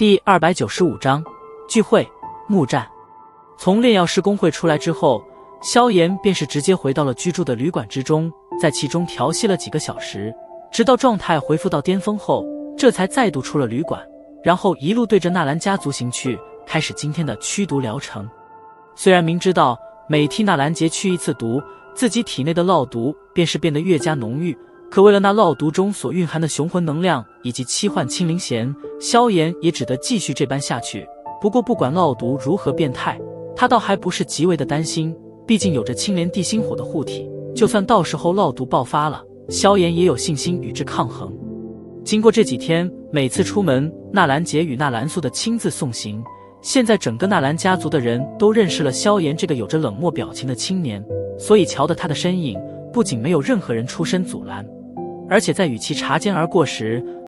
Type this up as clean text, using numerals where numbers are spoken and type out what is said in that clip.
第295章聚会木战。从炼药师公会出来之后，萧炎便是直接回到了居住的旅馆之中，在其中调息了几个小时，直到状态恢复到巅峰后，这才再度出了旅馆，然后一路对着纳兰家族行去，开始今天的驱毒疗程。虽然明知道每替纳兰杰驱一次毒，自己体内的烙毒便是变得越加浓郁，可为了那烙毒中所蕴含的雄浑能量以及七幻青灵弦，萧炎也只得继续这般下去。不过不管烙毒如何变态，他倒还不是极为的担心，毕竟有着青莲地心火的护体，就算到时候烙毒爆发了，萧炎也有信心与之抗衡。经过这几天每次出门纳兰杰与纳兰素的亲自送行，现在整个纳兰家族的人都认识了萧炎这个有着冷漠表情的青年，所以瞧得他的身影，不仅没有任何人出声阻拦，而且在与其擦肩而过时，